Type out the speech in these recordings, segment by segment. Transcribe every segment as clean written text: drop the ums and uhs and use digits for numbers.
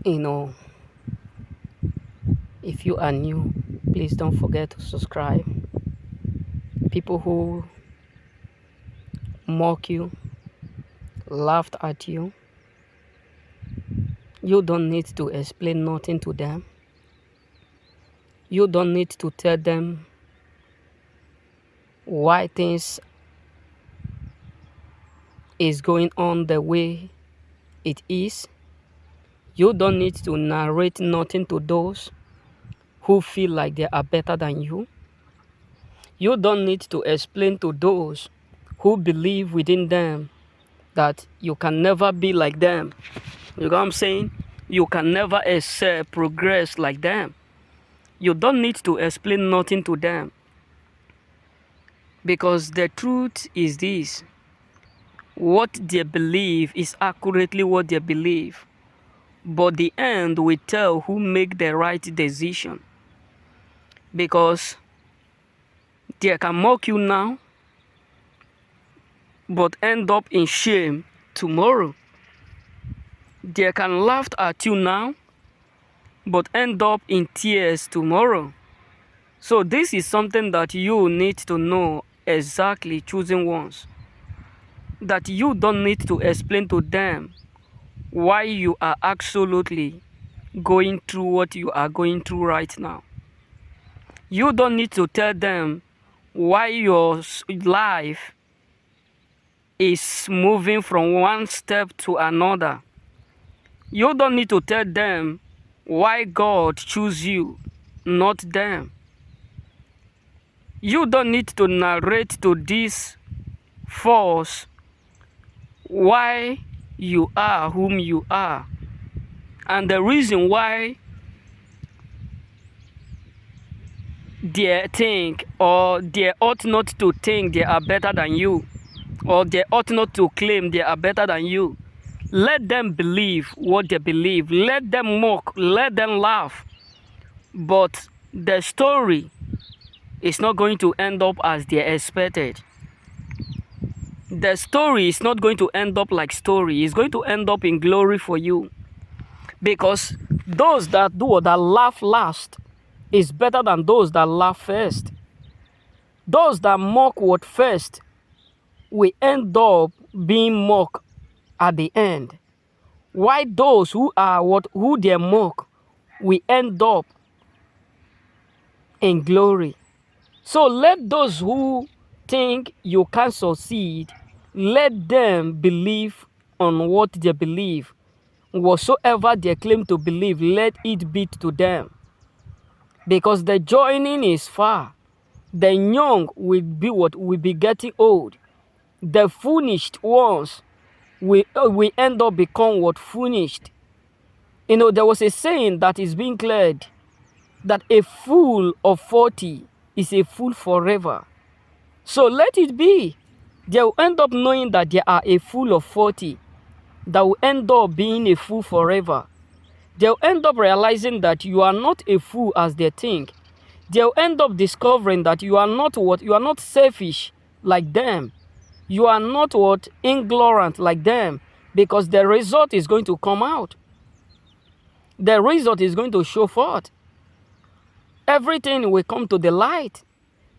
You know, if you are new, please don't forget to subscribe. People who mock you, laughed at you, you don't need to explain nothing to them. You don't need to tell them why things is going on the way it is. You don't need to narrate nothing to those who feel like they are better than you. You don't need to explain to those who believe within them that you can never be like them. You know what I'm saying? You can never accept progress like them. You don't need to explain nothing to them. Because the truth is this. What they believe is accurately what they believe. But the end will tell who make the right decision. Because they can mock you now, but end up in shame tomorrow. They can laugh at you now, but end up in tears tomorrow. So this is something that you need to know exactly, choosing ones. That you don't need to explain to them why you are absolutely going through what you are going through right now. You don't need to tell them why your life is moving from one step to another. You don't need to tell them why God chose you, not them. You don't need to narrate to this force why you are whom you are and the reason why they think or they ought not to think they are better than you, or they ought not to claim they are better than you. Let them believe what they believe. Let them mock. Let them laugh. But the story is not going to end up as they expected. The story is not going to end up like story. It's going to end up in glory for you. Because those that laugh last is better than those that laugh first. Those that mock what first will end up being mocked at the end. Why those who they mock will end up in glory. So let those who think you can succeed, let them believe on what they believe. Whatsoever they claim to believe, let it be to them. Because the joining is far. The young will be getting old. The furnished ones we end up become furnished. You know, there was a saying that is being cleared that a fool of 40 is a fool forever. So let it be. They will end up knowing that they are a fool of 40 that will end up being a fool forever. They'll end up realizing that you are not a fool as they think. They'll end up discovering that you are not you are not selfish like them. You are not ignorant like them, because the result is going to come out. The result is going to show forth. Everything will come to the light.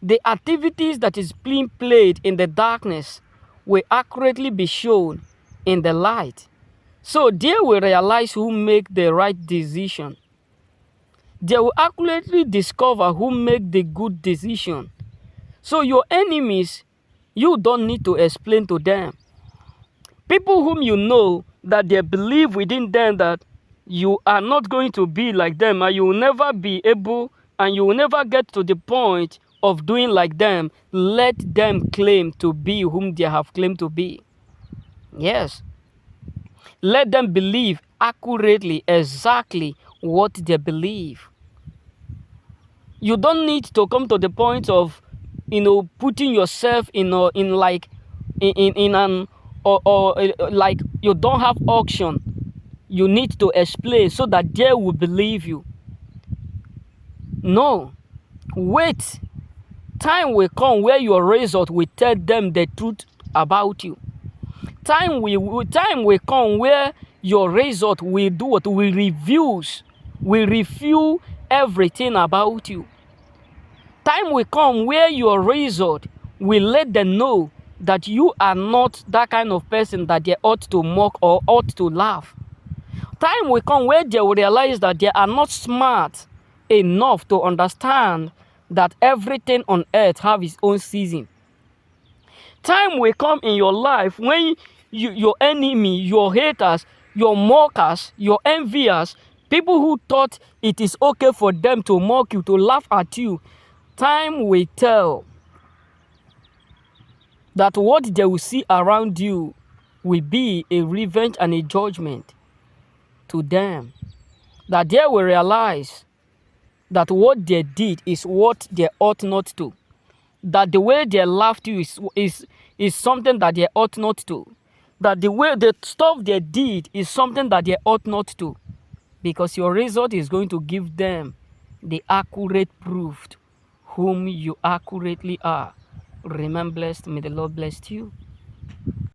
The activities that is being played in the darkness will accurately be shown in the light. So they will realize who make the right decision. They will accurately discover who make the good decision. So your enemies, you don't need to explain to them. People whom you know that they believe within them that you are not going to be like them, and you will never be able, and you will never get to the point of doing like them, let them claim to be whom they have claimed to be. Yes. Let them believe accurately, exactly what they believe. You don't need to come to the point of, putting yourself in like you don't have option. You need to explain so that they will believe you. No, wait. Time will come where your result will tell them the truth about you. Time will come where your result will do what? Will review everything about you. Time will come where your result will let them know that you are not that kind of person that they ought to mock or ought to laugh. Time will come where they will realize that they are not smart enough to understand that everything on earth have its own season. Time will come in your life when your enemy, your haters, your mockers, your envious, people who thought it is okay for them to mock you, to laugh at you, time will tell that what they will see around you will be a revenge and a judgment to them. That they will realize that what they did is what they ought not to. That the way they laughed you is something that they ought not to. That the way the stuff they did is something that they ought not to. Because your result is going to give them the accurate proof whom you accurately are. Remain blessed. May the Lord bless you.